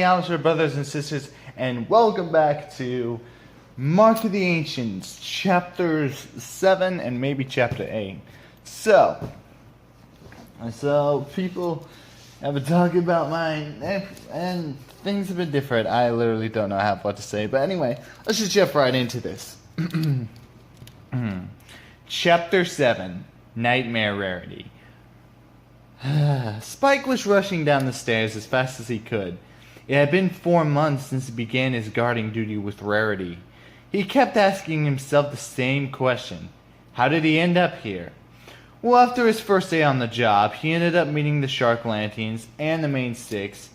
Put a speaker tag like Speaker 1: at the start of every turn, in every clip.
Speaker 1: Alistair, brothers and sisters, and welcome back to Mark of the Ancients, chapters 7 and maybe chapter 8. So people have been talking about mine, and things have been different. I literally don't know what to say, but anyway, let's just jump right into this. Chapter 7, Nightmare Rarity. Spike was rushing down the stairs as fast as he could. It had been 4 months since he began his guarding duty with Rarity. He kept asking himself the same question. How did he end up here? Well, after his first day on the job, he ended up meeting the Shark Lanterns and the main six,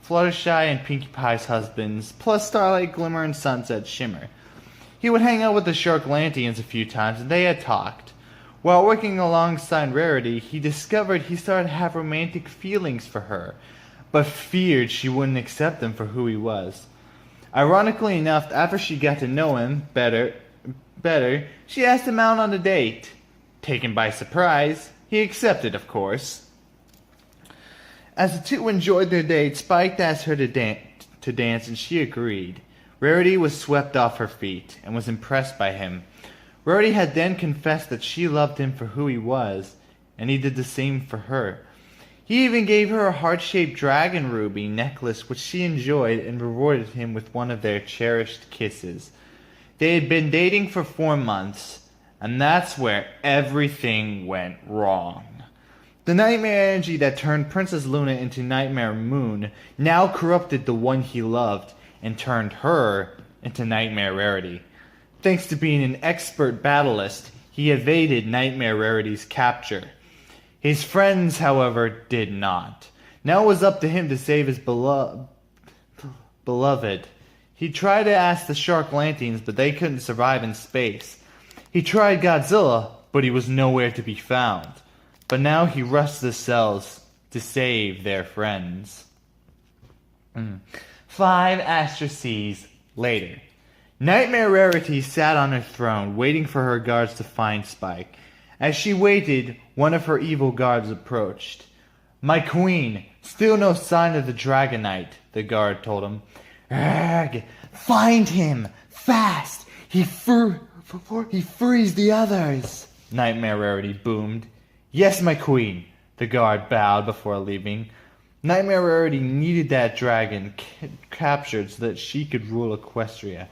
Speaker 1: Fluttershy and Pinkie Pie's husbands, plus Starlight, Glimmer, and Sunset Shimmer. He would hang out with the Shark Lanterns a few times, and they had talked. While working alongside Rarity, he discovered he started to have romantic feelings for her, but feared she wouldn't accept him for who he was. Ironically enough, after she got to know him better, she asked him out on a date. Taken by surprise, he accepted, of course. As the two enjoyed their date, Spike asked her to dance, and she agreed. Rarity was swept off her feet and was impressed by him. Rarity had then confessed that she loved him for who he was, and he did the same for her. He even gave her a heart-shaped dragon ruby necklace which she enjoyed and rewarded him with one of their cherished kisses. They had been dating for 4 months, and that's where everything went wrong. The nightmare energy that turned Princess Luna into Nightmare Moon now corrupted the one he loved and turned her into Nightmare Rarity. Thanks to being an expert battlist, he evaded Nightmare Rarity's capture. His friends, however, did not. Now it was up to him to save his beloved. He tried to ask the Shark Lanterns, but they couldn't survive in space. He tried Godzilla, but he was nowhere to be found. But now he rushed the cells to save their friends. 5 asteroids later. Nightmare Rarity sat on her throne, waiting for her guards to find Spike. As she waited, one of her evil guards approached. "My queen, still no sign of the Dragonite," the guard told him. "Ugh, find him, fast! He frees the others," Nightmare Rarity boomed. "Yes, my queen," the guard bowed before leaving. Nightmare Rarity needed that dragon captured so that she could rule Equestria.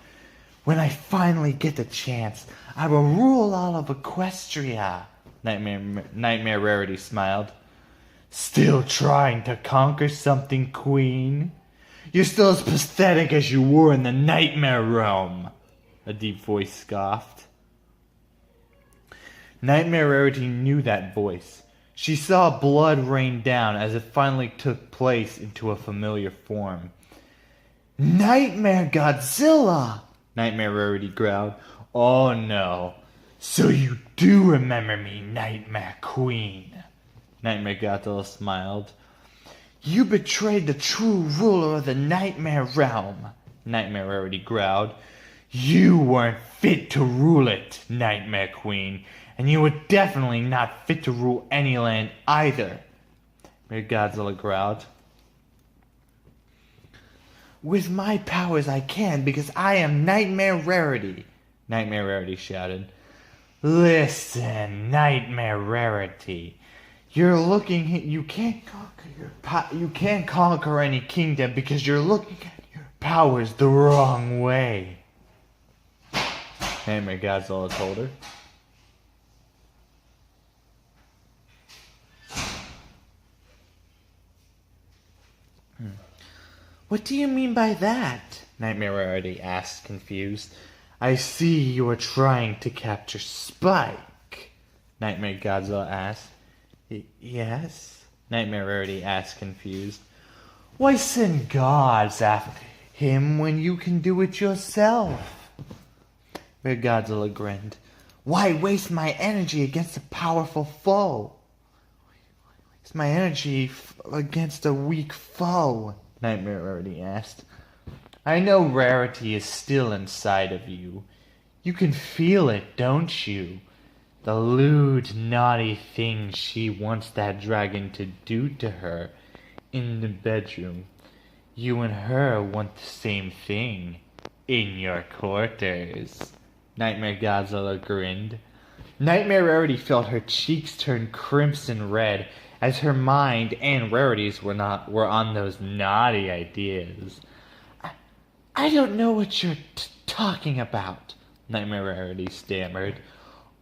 Speaker 1: "When I finally get the chance, I will rule all of Equestria," Nightmare Rarity smiled. "Still trying to conquer something, queen? You're still as pathetic as you were in the Nightmare Realm," a deep voice scoffed. Nightmare Rarity knew that voice. She saw blood rain down as it finally took place into a familiar form. "Nightmare Godzilla!" Nightmare Rarity growled. "Oh no. So you do remember me, Nightmare Queen?" Nightmare Godzilla smiled. "You betrayed the true ruler of the Nightmare Realm," Nightmare Rarity growled. "You weren't fit to rule it, Nightmare Queen, and you were definitely not fit to rule any land either," Nightmare Godzilla growled. "With my powers I can, because I am Nightmare Rarity," Nightmare Rarity shouted. "Listen, Nightmare Rarity. You can't conquer any kingdom because you're looking at your powers the wrong way," Nightmare Godzilla told her. "What do you mean by that?" Nightmare Rarity asked, confused. "I see you are trying to capture Spike," Nightmare Godzilla asked. "Yes?" Nightmare Rarity asked, confused. "Why send gods after him when you can do it yourself?" Nightmare Godzilla grinned. "Why waste my energy against a powerful foe?" "Waste my energy against a weak foe?" Nightmare Rarity asked. "I know Rarity is still inside of you. You can feel it, don't you? The lewd, naughty things she wants that dragon to do to her in the bedroom. You and her want the same thing. In your quarters. Nightmare Godzilla grinned. Nightmare Rarity felt her cheeks turn crimson red as her mind and Rarity's were on those naughty ideas. I don't know what you're talking about, Nightmare Rarity stammered.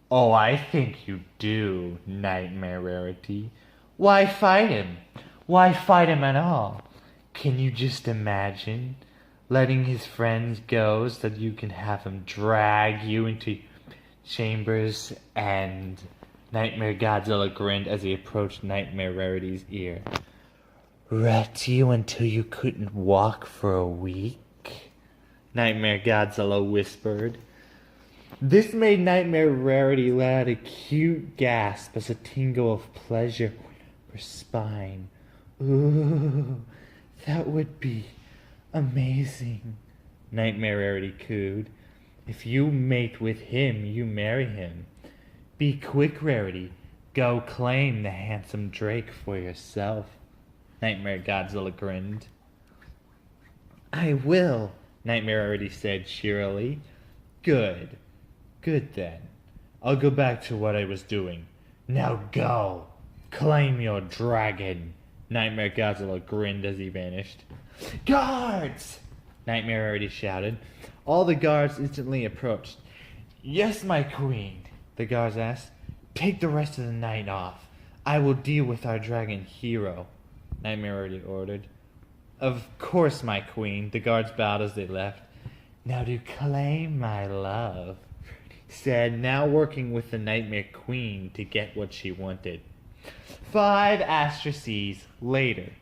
Speaker 1: Oh, I think you do, Nightmare Rarity. Why fight him? Why fight him at all? Can you just imagine letting his friends go so that you can have him drag you into chambers? And Nightmare Godzilla grinned as he approached Nightmare Rarity's ear. Rat you until you couldn't walk for a week? Nightmare Godzilla whispered. This made Nightmare Rarity let out a cute gasp as a tingle of pleasure went up her spine. Ooh, that would be amazing, Nightmare Rarity cooed. If you mate with him, you marry him. Be quick, Rarity. Go claim the handsome Drake for yourself. Nightmare Godzilla grinned. I will, Nightmare Rarity said cheerily. Good. Good then. I'll go back to what I was doing. Now go. Claim your dragon. Nightmare Godzilla grinned as he vanished. Guards! Nightmare Rarity shouted. All the guards instantly approached. Yes, my queen, the guards asked. Take the rest of the night off. I will deal with our dragon hero, Nightmare Rarity ordered. Of course, my queen, the guards bowed as they left. Now to claim my love, said, now working with the Nightmare Queen to get what she wanted. 5 asteroids later.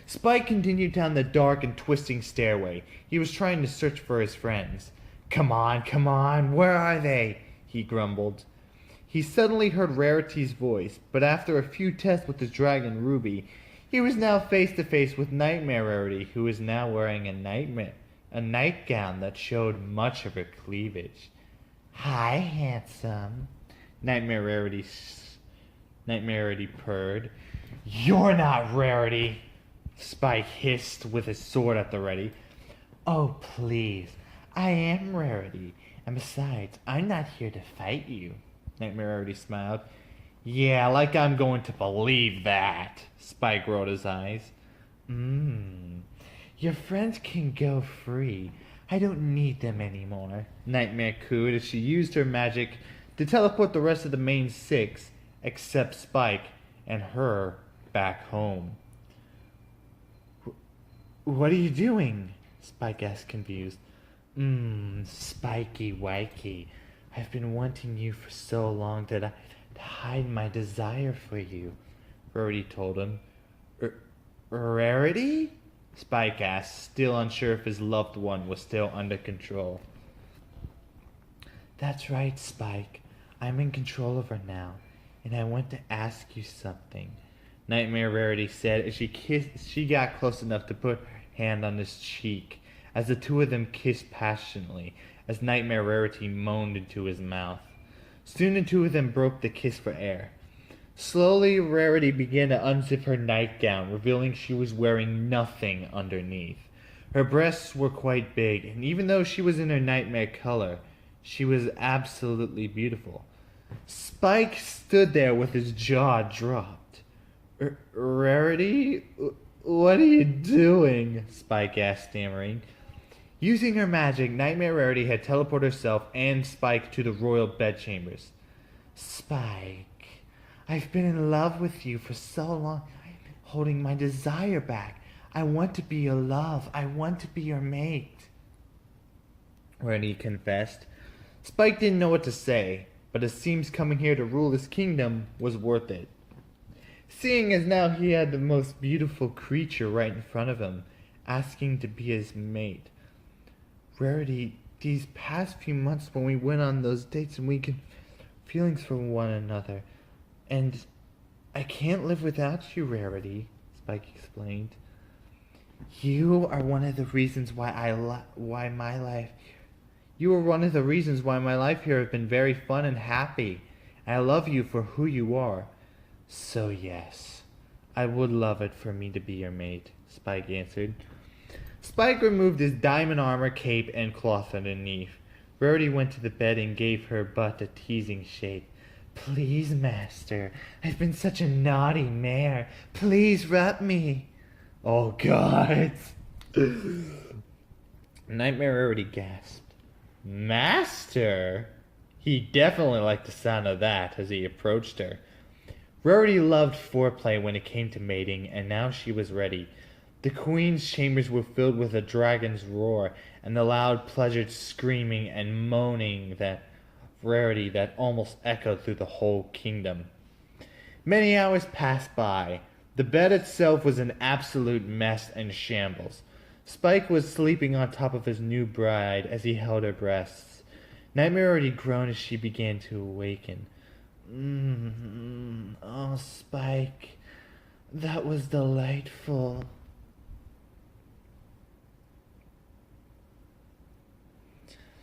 Speaker 1: Spike continued down the dark and twisting stairway. He was trying to search for his friends. Come on, where are they? He grumbled. He suddenly heard Rarity's voice, but after a few tests with his dragon Ruby, he was now face to face with Nightmare Rarity, who was now wearing a nightgown that showed much of her cleavage. Hi, handsome, Nightmare Rarity purred. You're not Rarity, Spike hissed with his sword at the ready. Oh, please, I am Rarity, and besides, I'm not here to fight you, Nightmare Rarity smiled. Yeah, like I'm going to believe that, Spike rolled his eyes. Your friends can go free. I don't need them anymore, Nightmare cooed as she used her magic to teleport the rest of the main 6, except Spike and her, back home. What are you doing? Spike asked, confused. Spiky Wikey. I've been wanting you for so long that I hide my desire for you, Rarity told him. Rarity? Spike asked, still unsure if his loved one was still under control. That's right, Spike. I'm in control of her now, and I want to ask you something, Nightmare Rarity said as she got close enough to put her hand on his cheek, as the two of them kissed passionately, as Nightmare Rarity moaned into his mouth. Soon the two of them broke the kiss for air. Slowly, Rarity began to unzip her nightgown, revealing she was wearing nothing underneath. Her breasts were quite big, and even though she was in her nightmare color, she was absolutely beautiful. Spike stood there with his jaw dropped. Rarity? What are you doing? Spike asked, stammering. Using her magic, Nightmare Rarity had teleported herself and Spike to the royal bedchambers. Spike, I've been in love with you for so long. I'm holding my desire back. I want to be your love. I want to be your mate, Rarity confessed. Spike didn't know what to say, but it seems coming here to rule his kingdom was worth it. Seeing as now he had the most beautiful creature right in front of him, asking to be his mate. Rarity, these past few months when we went on those dates and we could feelings for one another, and I can't live without you, Rarity, Spike explained. You are one of the reasons why my life here has been very fun and happy. And I love you for who you are. So yes, I would love it for me to be your mate, Spike answered. Spike removed his diamond armor, cape, and cloth underneath. Rarity went to the bed and gave her butt a teasing shake. Please, master, I've been such a naughty mare. Please rub me. Oh, God. Nightmare Rarity gasped. Master? He definitely liked the sound of that as he approached her. Rarity loved foreplay when it came to mating, and now she was ready. The queen's chambers were filled with a dragon's roar and the loud pleasured screaming and moaning that Rarity that almost echoed through the whole kingdom. Many hours passed by. The bed itself was an absolute mess and shambles. Spike was sleeping on top of his new bride as he held her breasts. Nightmare Rarity groaned as she began to awaken. Oh, Spike, that was delightful.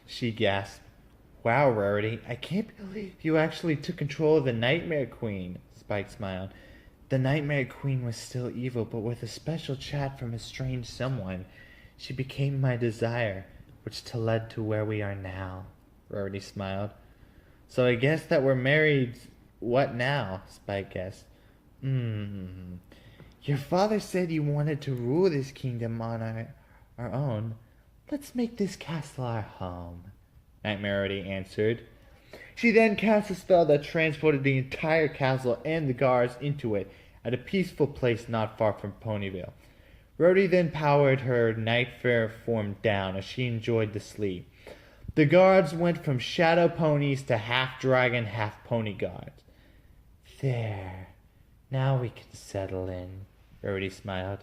Speaker 1: She gasped. Wow, Rarity, I can't believe you actually took control of the Nightmare Queen, Spike smiled. The Nightmare Queen was still evil, but with a special chat from a strange someone, she became my desire, which led to where we are now, Rarity smiled. So I guess that we're married. What now? Spike guessed. Your father said you wanted to rule this kingdom on our own. Let's make this castle our home, Nightmare Rarity answered. She then cast a spell that transported the entire castle and the guards into it at a peaceful place not far from Ponyville. Rarity then powered her Nightmare form down as she enjoyed the sleep. The guards went from shadow ponies to half-dragon, half-pony guards. There. Now we can settle in, Rarity smiled.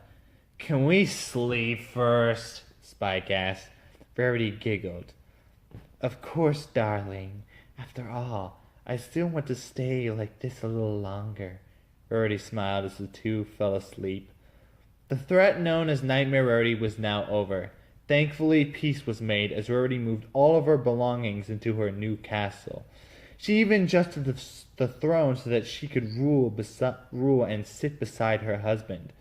Speaker 1: Can we sleep first? Spike asked. Rarity giggled. Of course, darling. After all, I still want to stay like this a little longer. Rarity smiled as the two fell asleep. The threat known as Nightmare Rarity was now over. Thankfully, peace was made as Rarity moved all of her belongings into her new castle. She even adjusted the throne so that she could rule and sit beside her husband.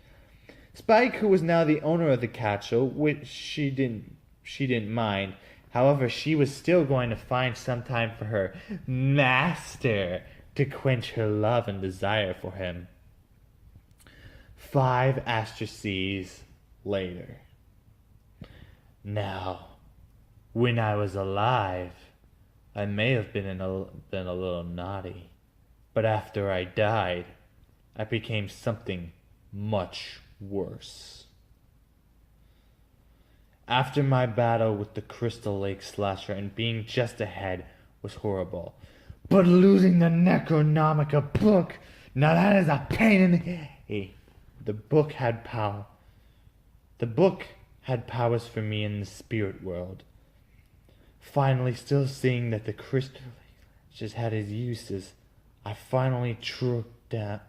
Speaker 1: Spike, who was now the owner of the castle, which she didn't mind. However, she was still going to find some time for her master to quench her love and desire for him. 5 asteroids later. Now, when I was alive, I may have been a little naughty, but after I died, I became something much worse. After my battle with the Crystal Lake Slasher and being just ahead was horrible, but losing the Necronomicon book, now that is a pain in the... The book had power. The book had powers for me in the spirit world. Finally, still seeing that the crystal just had its uses, I finally tracked down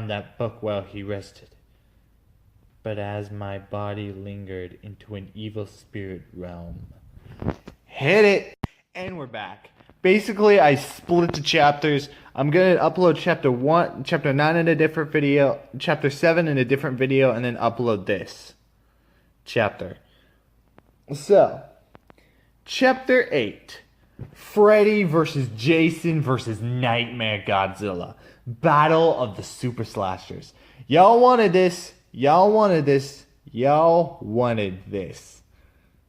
Speaker 1: that book while he rested. But as my body lingered into an evil spirit realm. Hit it! And we're back. Basically, I split the chapters. I'm going to upload chapter 9 in a different video, chapter 7 in a different video, and then upload this chapter. So, chapter 8. Freddy versus Jason versus Nightmare Godzilla. Battle of the Super Slashers. Y'all wanted this. Y'all wanted this. Y'all wanted this.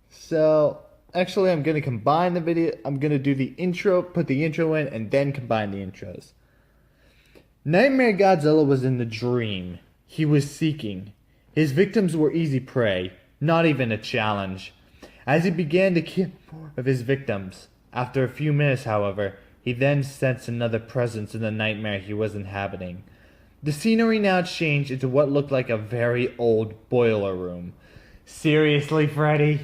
Speaker 1: So, actually, I'm going to combine the video. I'm going to do the intro, put the intro in, and then combine the intros. Nightmare Godzilla was in the dream he was seeking. His victims were easy prey, not even a challenge. As he began to kill more of his victims, after a few minutes, however, he then sensed another presence in the nightmare he was inhabiting. The scenery now changed into what looked like a very old boiler room. Seriously, Freddy?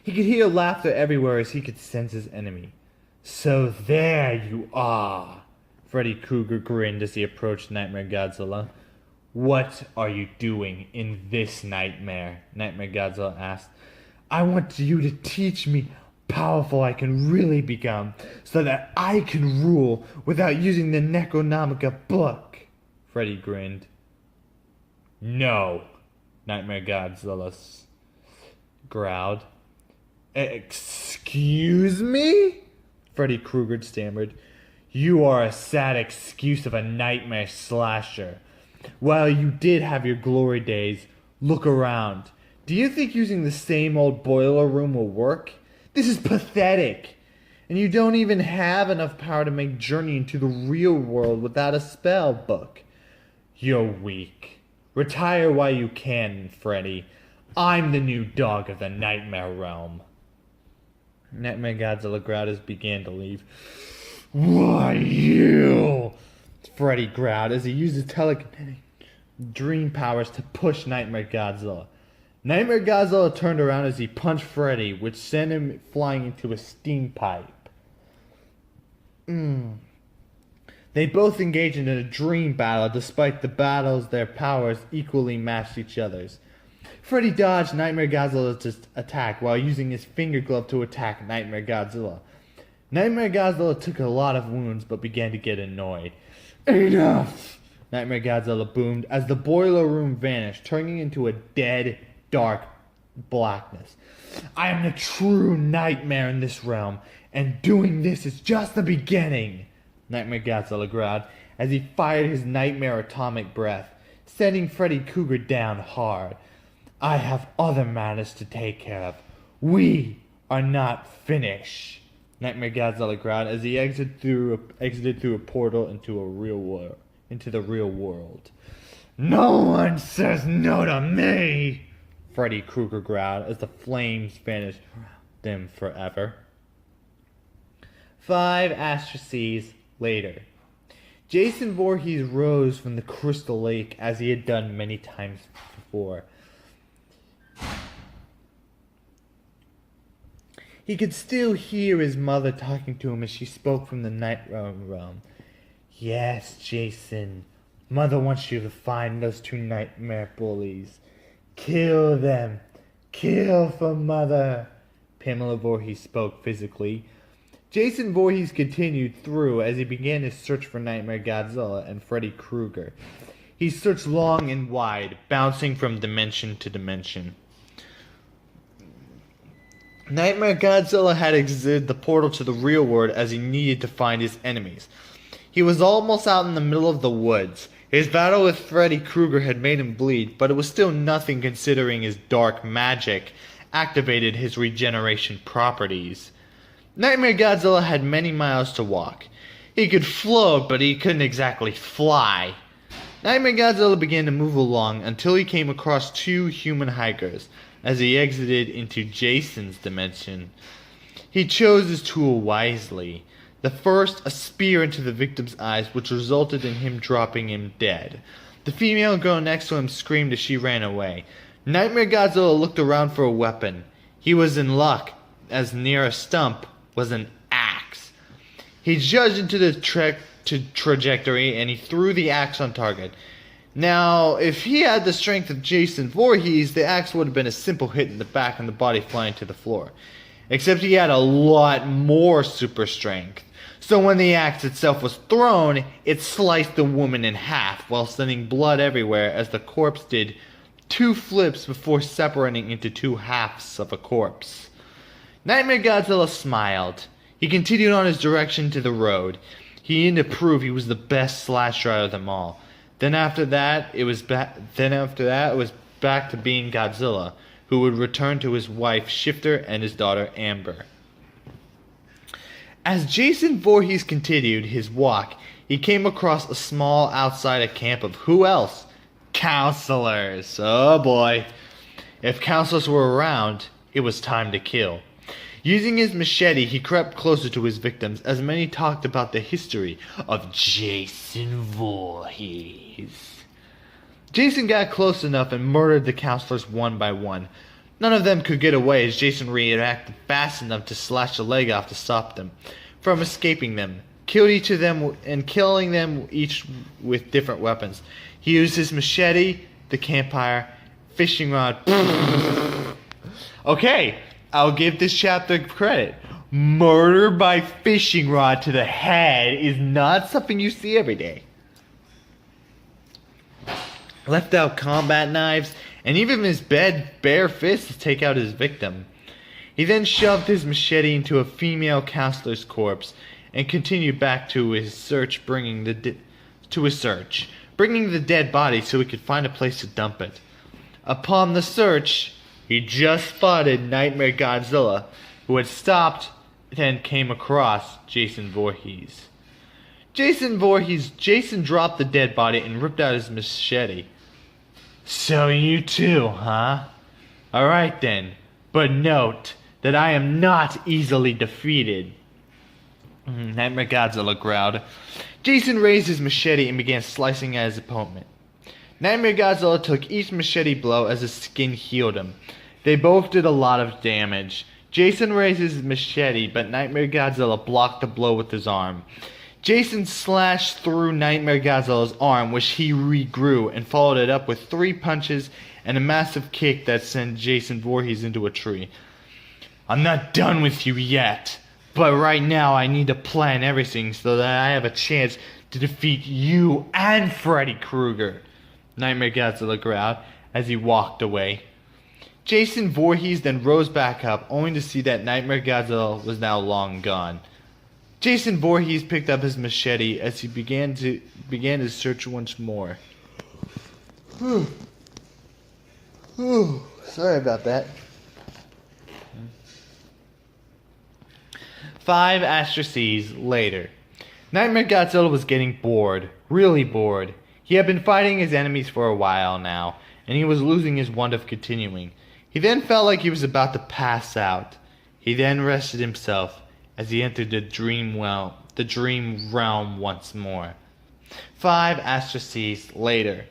Speaker 1: He could hear laughter everywhere as he could sense his enemy. So there you are, Freddy Krueger grinned as he approached Nightmare Godzilla. What are you doing in this nightmare? Nightmare Godzilla asked. I want you to teach me how powerful I can really become, so that I can rule without using the Necronomicon book, Freddy grinned. No, Nightmare Godzilla growled. Excuse me? Freddy Krueger stammered. You are a sad excuse of a nightmare slasher. While you did have your glory days, look around. Do you think using the same old boiler room will work? This is pathetic. And you don't even have enough power to make Journey into the real world without a spell book. You're weak. Retire while you can, Freddy. I'm the new dog of the Nightmare Realm. Nightmare Godzilla growled as he began to leave. Why you? Freddy growled as he used his telekinetic dream powers to push Nightmare Godzilla. Nightmare Godzilla turned around as he punched Freddy, which sent him flying into a steam pipe. They both engaged in a dream battle. Despite the battles, their powers equally matched each other's. Freddy dodged Nightmare Godzilla's attack while using his finger glove to attack Nightmare Godzilla. Nightmare Godzilla took a lot of wounds but began to get annoyed. Enough! Nightmare Godzilla boomed as the boiler room vanished, turning into a dead, dark blackness. I am the true nightmare in this realm, and doing this is just the beginning, Nightmare Godzilla growled as he fired his nightmare atomic breath, sending Freddy Krueger down hard. I have other matters to take care of. We are not finished, Nightmare Godzilla growled as he exited through a portal into the real world. No one says no to me, Freddy Krueger growled as the flames vanished around them forever. 5 asteroids later, Jason Voorhees rose from the crystal lake as he had done many times before. He could still hear his mother talking to him as she spoke from the night realm. Yes, Jason. Mother wants you to find those 2 nightmare bullies. Kill them. Kill for Mother. Pamela Voorhees spoke physically. Jason Voorhees continued through as he began his search for Nightmare Godzilla and Freddy Krueger. He searched long and wide, bouncing from dimension to dimension. Nightmare Godzilla had exited the portal to the real world as he needed to find his enemies. He was almost out in the middle of the woods. His battle with Freddy Krueger had made him bleed, but it was still nothing considering his dark magic activated his regeneration properties. Nightmare Godzilla had many miles to walk. He could float, but he couldn't exactly fly. Nightmare Godzilla began to move along until he came across 2 human hikers. As he exited into Jason's dimension, he chose his tool wisely. The first, a spear into the victim's eyes, which resulted in him dropping him dead. The female girl next to him screamed as she ran away. Nightmare Godzilla looked around for a weapon. He was in luck, as near a stump was an axe. He judged into the trajectory and he threw the axe on target. Now, if he had the strength of Jason Voorhees, the axe would have been a simple hit in the back and the body flying to the floor. Except he had a lot more super strength. So when the axe itself was thrown, it sliced the woman in half while sending blood everywhere as the corpse did 2 flips before separating into 2 halves of a corpse. Nightmare Godzilla smiled. He continued on his direction to the road. He needed to prove he was the best slasher out of them all. Then after that, it was back to being Godzilla, who would return to his wife Shifter and his daughter Amber. As Jason Voorhees continued his walk, he came across a small outside camp of who else? Counselors. Oh boy. If counselors were around, it was time to kill. Using his machete, he crept closer to his victims as many talked about the history of Jason Voorhees. Jason got close enough and murdered the counselors one by one. None of them could get away as Jason reacted fast enough to slash a leg off to stop them from escaping them. Killed each of them and killing them each with different weapons. He used his machete, the campfire, fishing rod. Okay. I'll give this chapter credit. Murder by fishing rod to the head is not something you see every day. left out combat knives, and even his bare fists to take out his victim. He then shoved his machete into a female counselor's corpse and continued back to his search, bringing the dead body so he could find a place to dump it. Upon the search, he just spotted Nightmare Godzilla, who had stopped and came across Jason Voorhees. Jason dropped the dead body and ripped out his machete. So you too, huh? Alright then, but note that I am not easily defeated. Nightmare Godzilla growled. Jason raised his machete and began slicing at his opponent. Nightmare Godzilla took each machete blow as his skin healed him. They both did a lot of damage. Jason raised his machete, but Nightmare Godzilla blocked the blow with his arm. Jason slashed through Nightmare Godzilla's arm, which he regrew, and followed it up with 3 punches and a massive kick that sent Jason Voorhees into a tree. I'm not done with you yet, but right now I need to plan everything so that I have a chance to defeat you and Freddy Krueger, Nightmare Godzilla growled as he walked away. Jason Voorhees then rose back up, only to see that Nightmare Godzilla was now long gone. Jason Voorhees picked up his machete as he began his search once more. Sorry about that. 5 asteroids later. Nightmare Godzilla was getting bored, really bored. He had been fighting his enemies for a while now, and he was losing his want of continuing. He then felt like he was about to pass out. He then rested himself as he entered the dream realm once more. 5 asteroids later.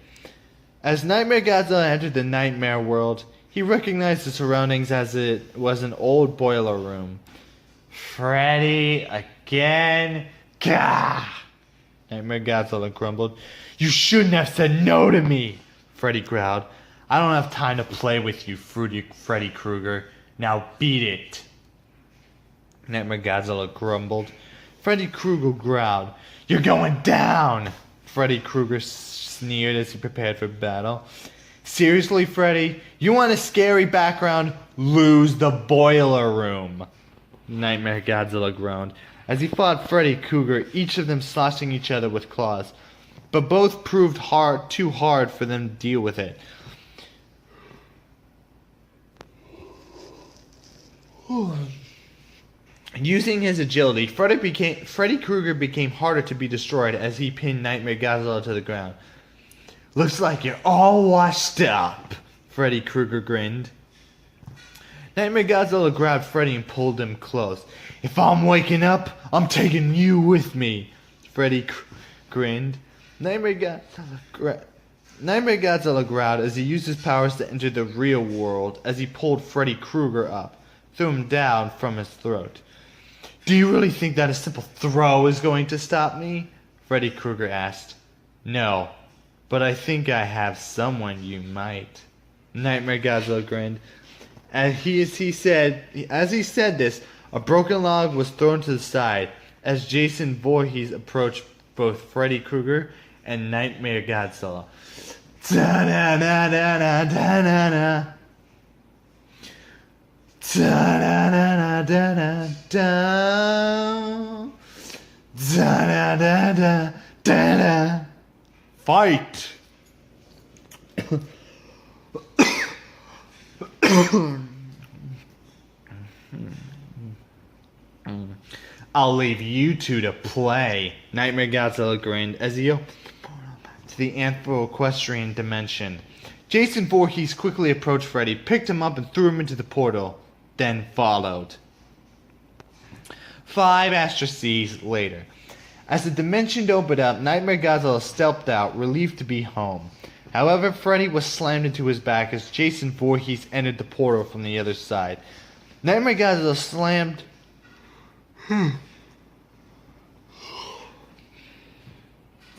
Speaker 1: As Nightmare Godzilla entered the nightmare world, he recognized the surroundings as it was an old boiler room. Freddy, again? Gah! Nightmare Godzilla grumbled. You shouldn't have said no to me, Freddy growled. I don't have time to play with you, Freddy Krueger. Now beat it. Nightmare Godzilla grumbled. Freddy Krueger growled. You're going down! Freddy Krueger sneered as he prepared for battle. Seriously, Freddy? You want a scary background? Lose the boiler room! Nightmare Godzilla groaned as he fought Freddy Krueger, each of them slashing each other with claws. But both proved too hard for them to deal with it. Using his agility, Freddy Krueger became harder to be destroyed as he pinned Nightmare Godzilla to the ground. Looks like you're all washed up, Freddy Krueger grinned. Nightmare Godzilla grabbed Freddy and pulled him close. If I'm waking up, I'm taking you with me, Freddy grinned. Nightmare Godzilla growled as he used his powers to enter the real world as he pulled Freddy Krueger up, threw him down from his throat. Do you really think that a simple throw is going to stop me? Freddy Krueger asked. No, but I think I have someone you might. Nightmare Godzilla grinned. As he said this, a broken log was thrown to the side as Jason Voorhees approached both Freddy Krueger and Nightmare Godzilla. Da-da-da-da-da-da-da-da. Da-da-da-da-da-da-da. Da-da-da-da-da-da. Fight! I'll leave you two to play, Nightmare Godzilla grinned as he opened the portal to the anthro-equestrian dimension. Jason Voorhees quickly approached Freddy, picked him up and threw him into the portal, then followed. 5 asteroids later. As the dimension opened up, Nightmare Godzilla stepped out, relieved to be home. However, Freddy was slammed into his back as Jason Voorhees entered the portal from the other side. Nightmare Godzilla slammed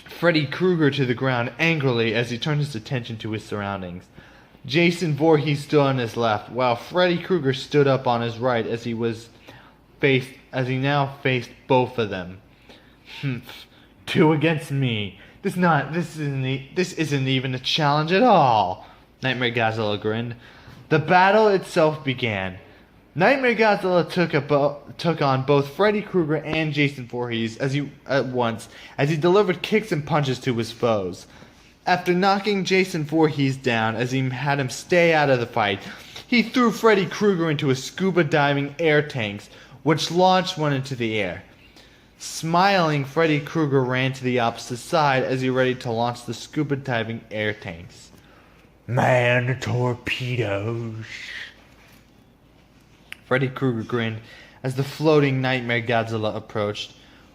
Speaker 1: Freddy Krueger to the ground angrily as he turned his attention to his surroundings. Jason Voorhees stood on his left, while Freddy Krueger stood up on his right as he now faced both of them. 2 against me. This isn't even a challenge at all. Nightmare Godzilla grinned. The battle itself began. Nightmare Godzilla took on both Freddy Krueger and Jason Voorhees at once as he delivered kicks and punches to his foes. After knocking Jason Voorhees down as he had him stay out of the fight, he threw Freddy Krueger into a scuba diving air tanks, which launched one into the air. Smiling, Freddy Krueger ran to the opposite side as he ready to launch the scuba diving air tanks. Man torpedoes. Freddy Krueger grinned as the floating Nightmare Godzilla approached.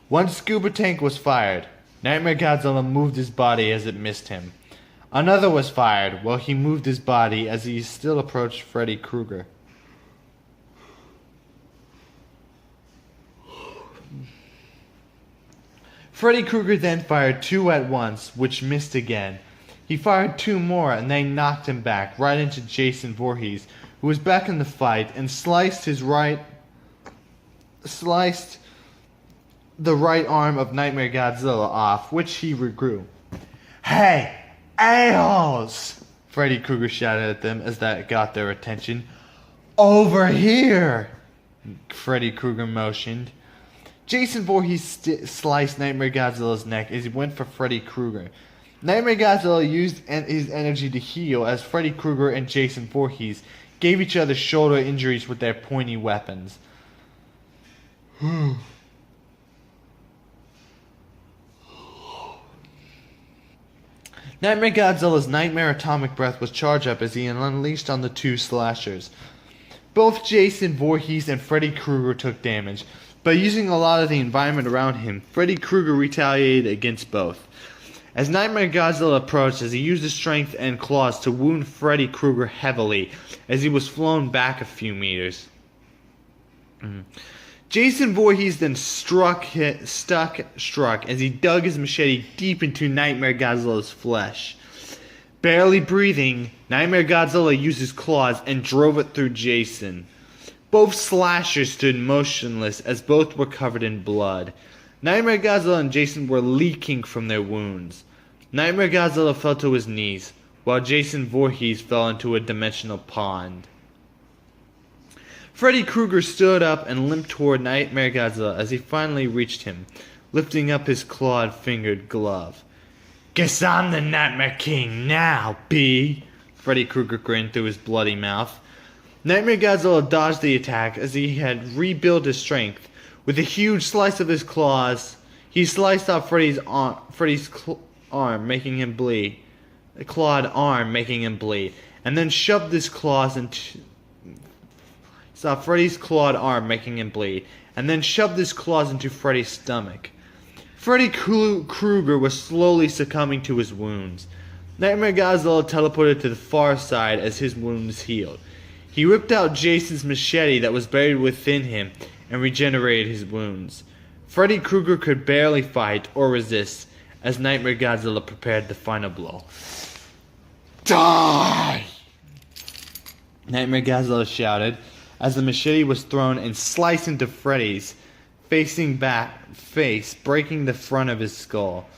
Speaker 1: One scuba tank was fired. Nightmare Godzilla moved his body as it missed him. Another was fired while he moved his body as he still approached Freddy Krueger. Freddy Krueger then fired two at once, which missed again. He fired two more and they knocked him back right into Jason Voorhees, who was back in the fight, and sliced the right arm of Nightmare Godzilla off, which he regrew. Hey, a-holes! Freddy Krueger shouted at them as that got their attention. Over here! Freddy Krueger motioned. Jason Voorhees sliced Nightmare Godzilla's neck as he went for Freddy Krueger. Nightmare Godzilla used his energy to heal as Freddy Krueger and Jason Voorhees gave each other shoulder injuries with their pointy weapons. Nightmare Godzilla's Nightmare Atomic Breath was charged up as he unleashed on the two slashers. Both Jason Voorhees and Freddy Krueger took damage. By using a lot of the environment around him, Freddy Krueger retaliated against both. As Nightmare Godzilla approached, he used his strength and claws to wound Freddy Krueger heavily as he was flown back a few meters. Jason Voorhees then struck as he dug his machete deep into Nightmare Godzilla's flesh. Barely breathing, Nightmare Godzilla used his claws and drove it through Jason. Both slashers stood motionless as both were covered in blood. Nightmare Godzilla and Jason were leaking from their wounds. Nightmare Godzilla fell to his knees, while Jason Voorhees fell into a dimensional pond. Freddy Krueger stood up and limped toward Nightmare Godzilla as he finally reached him, lifting up his clawed-fingered glove. Guess I'm the Nightmare King now, B. Freddy Krueger grinned through his bloody mouth. Nightmare Godzilla dodged the attack as he had rebuilt his strength. With a huge slice of his claws, he sliced off Freddy's arm, making him bleed. A clawed arm, making him bleed, and then shoved his claws into. Saw Freddy's clawed arm, making him bleed, and then shoved his claws into Freddy's stomach. Freddy Krueger was slowly succumbing to his wounds. Nightmare Godzilla teleported to the far side as his wounds healed. He ripped out Jason's machete that was buried within him and regenerated his wounds. Freddy Krueger could barely fight or resist as Nightmare Godzilla prepared the final blow. Die! Nightmare Godzilla shouted as the machete was thrown and sliced into Freddy's face, breaking the front of his skull.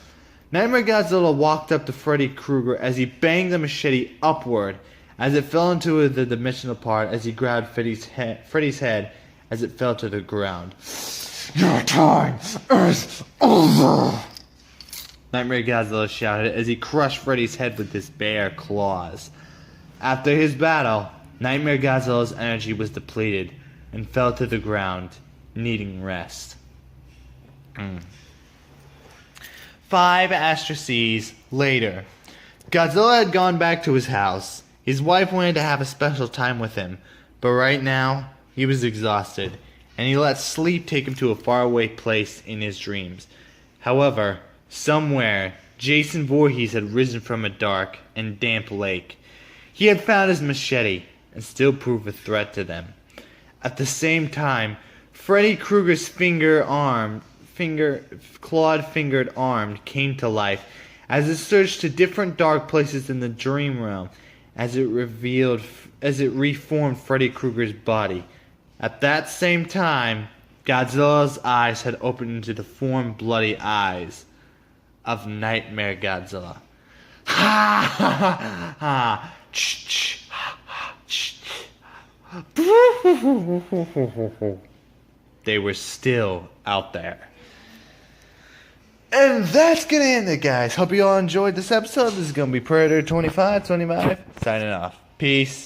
Speaker 1: Nightmare Godzilla walked up to Freddy Krueger as he banged the machete upward as it fell into the dimensional part as he grabbed Freddy's head as it fell to the ground. Your time is over! Nightmare Godzilla shouted as he crushed Freddy's head with his bare claws. After his battle, Nightmare Godzilla's energy was depleted and fell to the ground, needing rest. 5 asteroids later, Godzilla had gone back to his house. His wife wanted to have a special time with him, but right now, he was exhausted, and he let sleep take him to a faraway place in his dreams. However, somewhere, Jason Voorhees had risen from a dark and damp lake. He had found his machete, and still proved a threat to them. At the same time, Freddy Krueger's clawed-fingered arm came to life as it searched to different dark places in the dream realm as it reformed Freddy Krueger's body. At that same time, Godzilla's eyes had opened into the formed bloody eyes of Nightmare Godzilla. Ha ha ha ha. They were still out there. And that's gonna end it, guys. Hope you all enjoyed this episode. This is gonna be Predator 25 signing off. Peace.